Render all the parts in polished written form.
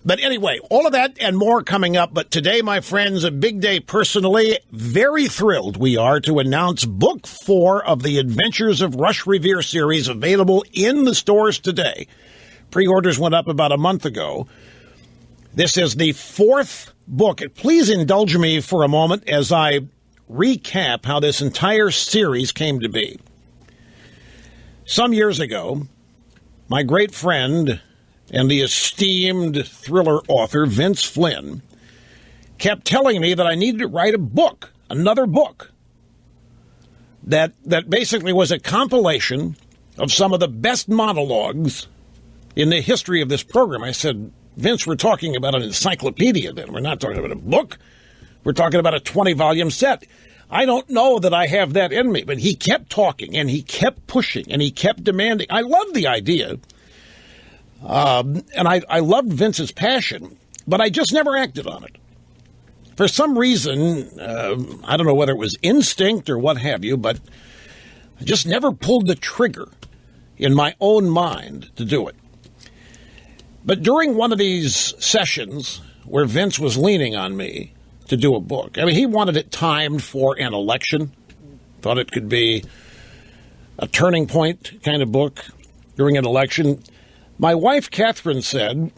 But anyway, all of that and more coming up. But today, my friends, a big day personally. Very thrilled we are to announce Book 4 of the Adventures of Rush Revere series available in the stores today. Pre-orders went up about a month ago. This is the 4th book. Please indulge me for a moment as I recap how this entire series came to be. Some years ago, my great friend and the esteemed thriller author Vince Flynn kept telling me that I needed to write a book, another book, that basically was a compilation of some of the best monologues in the history of this program. I said, Vince, we're talking about an encyclopedia then. We're not talking about a book. We're talking about a 20-volume set. I don't know that I have that in me, but he kept talking, and he kept pushing, and he kept demanding. I loved the idea. And I loved Vince's passion, but I just never acted on it. For some reason, I don't know whether it was instinct or what have you, but I just never pulled the trigger in my own mind to do it. But during one of these sessions where Vince was leaning on me to do a book, I mean, he wanted it timed for an election, thought it could be a turning point kind of book during an election. My wife, Catherine, said,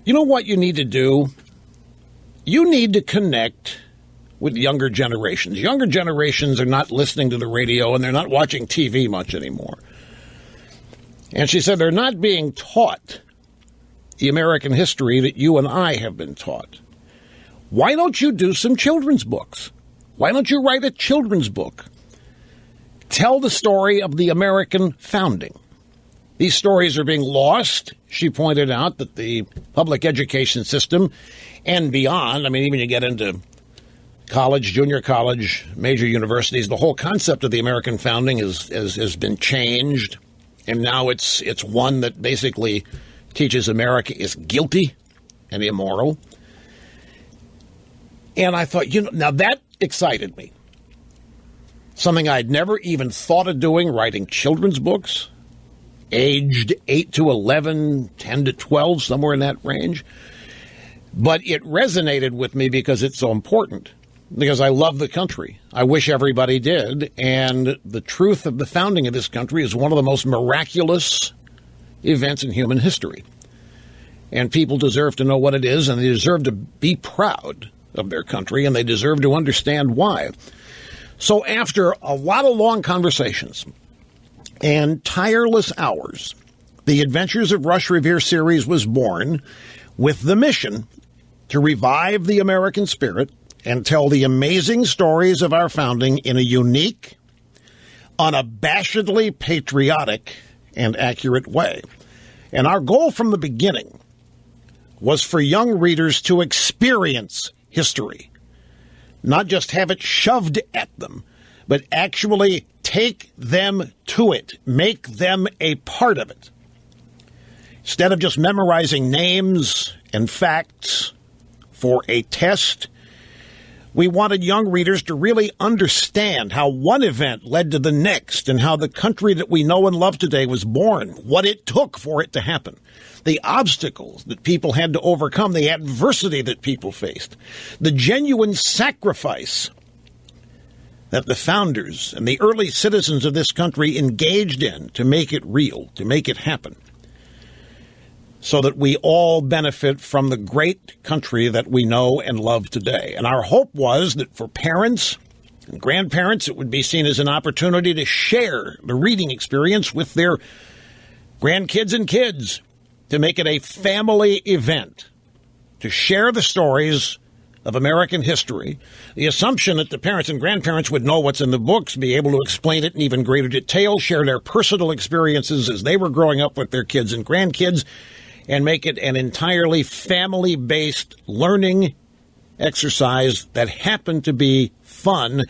you know what you need to do? You need to connect with younger generations. Younger generations are not listening to the radio and they're not watching TV much anymore. And she said they're not being taught the American history that you and I have been taught. Why don't you do some children's books? Why don't you write a children's book? Tell the story of the American founding. These stories are being lost. She pointed out that the public education system and beyond, I mean, even you get into college, junior college, major universities, the whole concept of the American founding has been changed. And now it's one that basically teaches America is guilty and immoral. And I thought, now that excited me. Something I'd never even thought of doing, writing children's books. Aged 8 to 11, 10 to 12, somewhere in that range. But it resonated with me because it's so important, because I love the country. I wish everybody did. And the truth of the founding of this country is one of the most miraculous events in human history. And people deserve to know what it is, and they deserve to be proud of their country, and they deserve to understand why. So after a lot of long conversations and tireless hours, the Adventures of Rush Revere series was born with the mission to revive the American spirit and tell the amazing stories of our founding in a unique, unabashedly patriotic, and accurate way. And our goal from the beginning was for young readers to experience history, not just have it shoved at them, but actually take them to it, make them a part of it. Instead of just memorizing names and facts for a test, we wanted young readers to really understand how one event led to the next and how the country that we know and love today was born, what it took for it to happen, the obstacles that people had to overcome, the adversity that people faced, the genuine sacrifice that the founders and the early citizens of this country engaged in to make it real, to make it happen, so that we all benefit from the great country that we know and love today. And our hope was that for parents and grandparents, it would be seen as an opportunity to share the reading experience with their grandkids and kids, to make it a family event, to share the stories of American history, the assumption that the parents and grandparents would know what's in the books, be able to explain it in even greater detail, share their personal experiences as they were growing up with their kids and grandkids, and make it an entirely family-based learning exercise that happened to be fun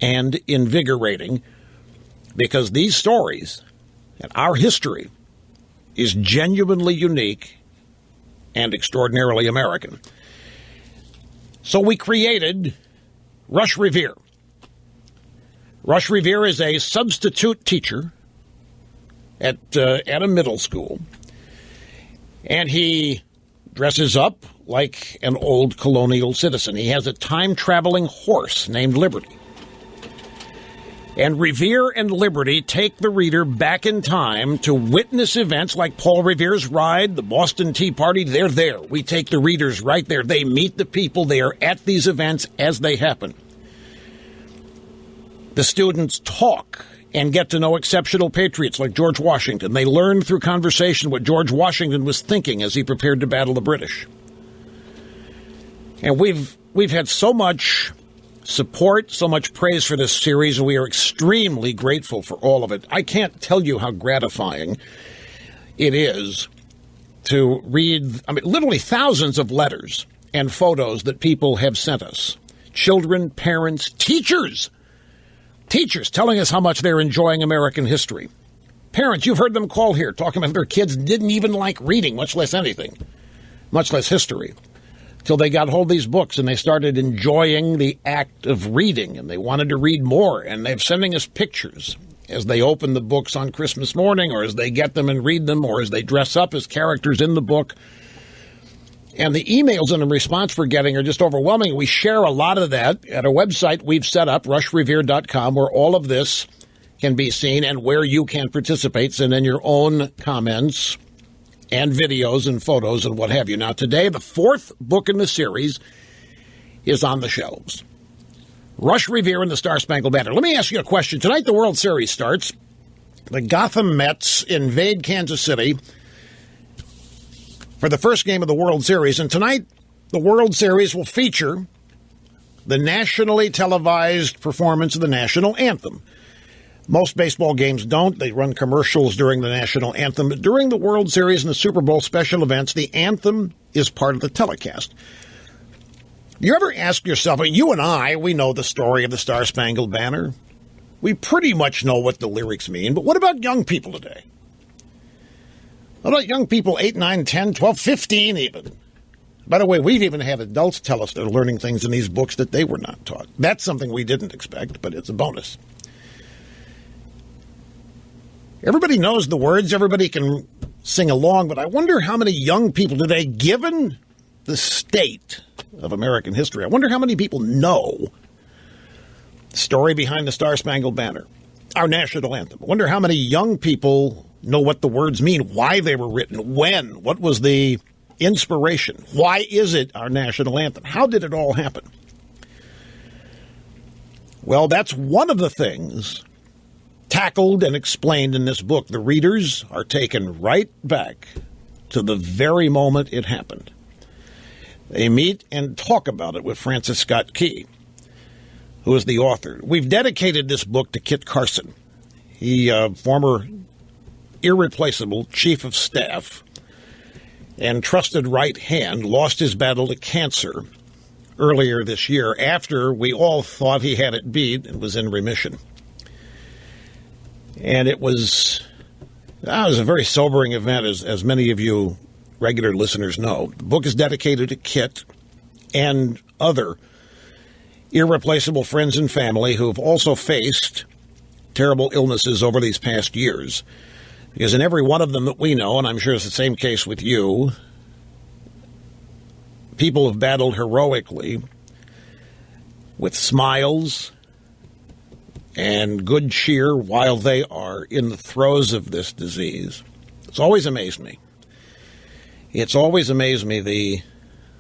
and invigorating, because these stories and our history is genuinely unique and extraordinarily American. So we created Rush Revere. Rush Revere is a substitute teacher at a middle school. And he dresses up like an old colonial citizen. He has a time-traveling horse named Liberty. And Revere and Liberty take the reader back in time to witness events like Paul Revere's ride, the Boston Tea Party. They're there. We take the readers right there. They meet the people. They are at these events as they happen. The students talk and get to know exceptional patriots like George Washington. They learn through conversation what George Washington was thinking as he prepared to battle the British. And we've had so much support, so much praise for this series, and we are extremely grateful for all of it. I can't tell you how gratifying it is to read, literally thousands of letters and photos that people have sent us. Children, parents, teachers telling us how much they're enjoying American history. Parents, you've heard them call here talking about their kids didn't even like reading, much less anything, much less history, till they got hold of these books and they started enjoying the act of reading and they wanted to read more. And they're sending us pictures as they open the books on Christmas morning or as they get them and read them or as they dress up as characters in the book. And the emails and the response we're getting are just overwhelming. We share a lot of that at a website we've set up, rushrevere.com, where all of this can be seen and where you can participate. Send in your own comments and videos and photos and what have you. Now, today, the fourth book in the series is on the shelves. Rush Revere and the Star-Spangled Banner. Let me ask you a question. Tonight, the World Series starts. The Gotham Mets invade Kansas City for the first game of the World Series. And tonight, the World Series will feature the nationally televised performance of the national anthem. Most baseball games don't. They run commercials during the national anthem. But during the World Series and the Super Bowl special events, the anthem is part of the telecast. You ever ask yourself, you and I, we know the story of the Star-Spangled Banner. We pretty much know what the lyrics mean. But what about young people today? What about young people 8, 9, 10, 12, 15 even? By the way, we've even had adults tell us they're learning things in these books that they were not taught. That's something we didn't expect, but it's a bonus. Everybody knows the words. Everybody can sing along, but I wonder how many young people today, given the state of American history, I wonder how many people know the story behind the Star-Spangled Banner, our national anthem. I wonder how many young people know what the words mean, why they were written, when, what was the inspiration, why is it our national anthem, how did it all happen? Well, that's one of the things tackled and explained in this book. The readers are taken right back to the very moment it happened. They meet and talk about it with Francis Scott Key, who is the author. We've dedicated this book to Kit Carson. He, former irreplaceable chief of staff and trusted right hand, lost his battle to cancer earlier this year after we all thought he had it beat and was in remission. And it was a very sobering event, as many of you regular listeners know. The book is dedicated to Kit and other irreplaceable friends and family who have also faced terrible illnesses over these past years. Because in every one of them that we know, and I'm sure it's the same case with you, people have battled heroically with smiles and good cheer while they are in the throes of this disease. It's always amazed me. It's always amazed me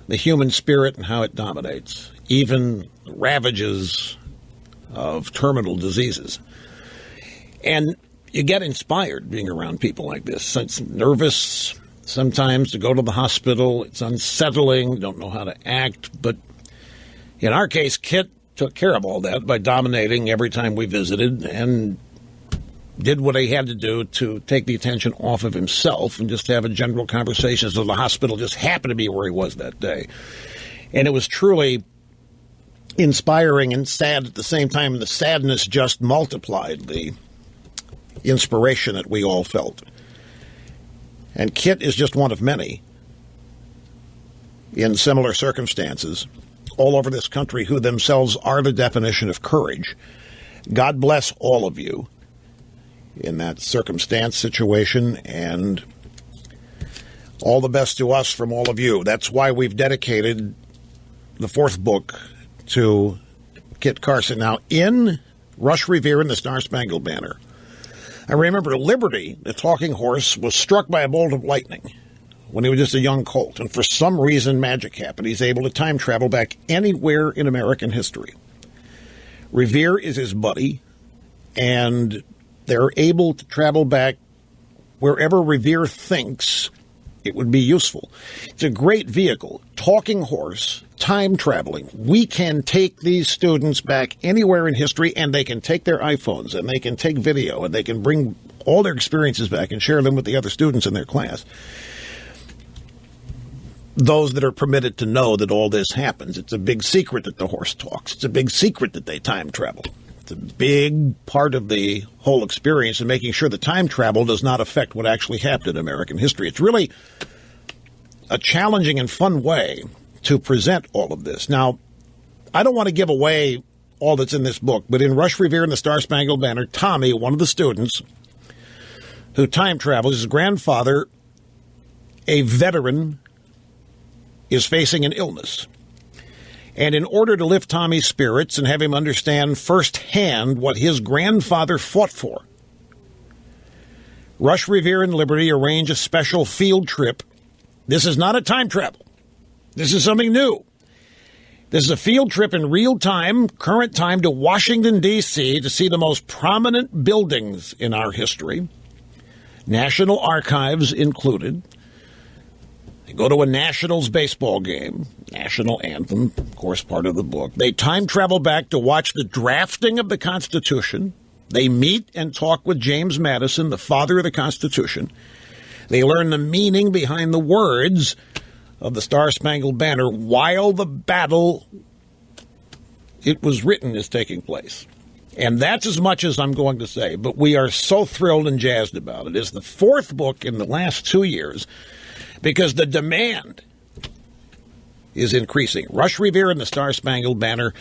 the human spirit and how it dominates, even the ravages of terminal diseases. And you get inspired being around people like this. It's nervous sometimes to go to the hospital. It's unsettling, don't know how to act. But in our case, Kit took care of all that by dominating every time we visited and did what he had to do to take the attention off of himself and just have a general conversation. So the hospital just happened to be where he was that day. And it was truly inspiring and sad at the same time. And the sadness just multiplied the inspiration that we all felt. And Kit is just one of many in similar circumstances all over this country who themselves are the definition of courage. God bless all of you in that circumstance, situation, and All the best to us from all of you. That's why we've dedicated the fourth book to Kit Carson. Now, in Rush Revere and the Star-Spangled Banner, I remember Liberty, the talking horse, was struck by a bolt of lightning when he was just a young colt. And for some reason, magic happened. He's able to time travel back anywhere in American history. Revere is his buddy, and they're able to travel back wherever Revere thinks it would be useful. It's a great vehicle. Talking horse, time traveling. We can take these students back anywhere in history, and they can take their iPhones, and they can take video, and they can bring all their experiences back and share them with the other students in their class. Those that are permitted to know that all this happens. It's a big secret that the horse talks. It's a big secret that they time travel. It's a big part of the whole experience in making sure that time travel does not affect what actually happened in American history. It's really a challenging and fun way to present all of this. Now, I don't want to give away all that's in this book, but in Rush Revere and the Star-Spangled Banner, Tommy, one of the students who time travels, his grandfather, a veteran, is facing an illness. And in order to lift Tommy's spirits and have him understand firsthand what his grandfather fought for, Rush, Revere, and Liberty arrange a special field trip. This is not a time travel. This is something new. This is a field trip in real time, current time, to Washington, D.C. to see the most prominent buildings in our history, National Archives included. They go to a Nationals baseball game, national anthem, of course, part of the book. They time travel back to watch the drafting of the Constitution. They meet and talk with James Madison, the father of the Constitution. They learn the meaning behind the words of the Star-Spangled Banner while the battle it was written is taking place. And that's as much as I'm going to say, but we are so thrilled and jazzed about it. It's the fourth book in the last 2 years, because the demand is increasing. Rush Revere and the Star-Spangled Banner.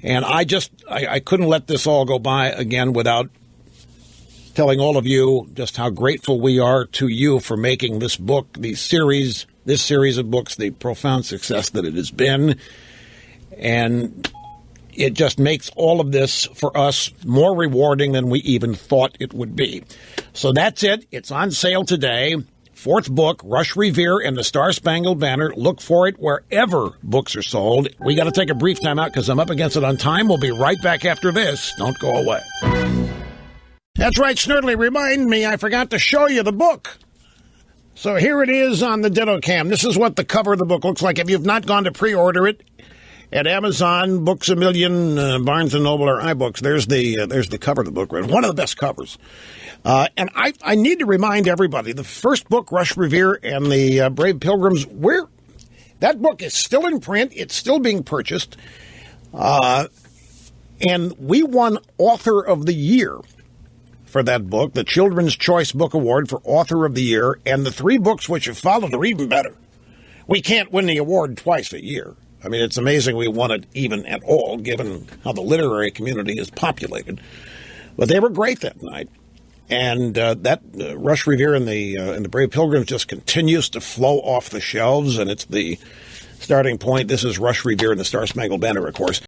And I couldn't let this all go by again without telling all of you just how grateful we are to you for making this book, this series of books, the profound success that it has been. And it just makes all of this for us more rewarding than we even thought it would be. So that's it. It's on sale today. Fourth book, Rush Revere and the Star-Spangled Banner. Look for it wherever books are sold. We got to take a brief time out because I'm up against it on time. We'll be right back after this. Don't go away. That's right, Snurdly. Remind me, I forgot to show you the book. So here it is on the Ditto Cam. This is what the cover of the book looks like. If you've not gone to pre-order it at Amazon, Books A Million, Barnes & Noble, or iBooks, there's the cover of the book. One of the best covers. And I need to remind everybody, the first book, Rush Revere and the Brave Pilgrims, that book is still in print. It's still being purchased. And we won Author of the Year for that book, the Children's Choice Book Award for Author of the Year. And the three books which have followed are even better. We can't win the award twice a year. I mean, it's amazing we won it even at all, given how the literary community is populated. But they were great that night. And that Rush Revere and the Brave Pilgrims just continues to flow off the shelves, and it's the starting point. This is Rush Revere and the Star-Spangled Banner, of course.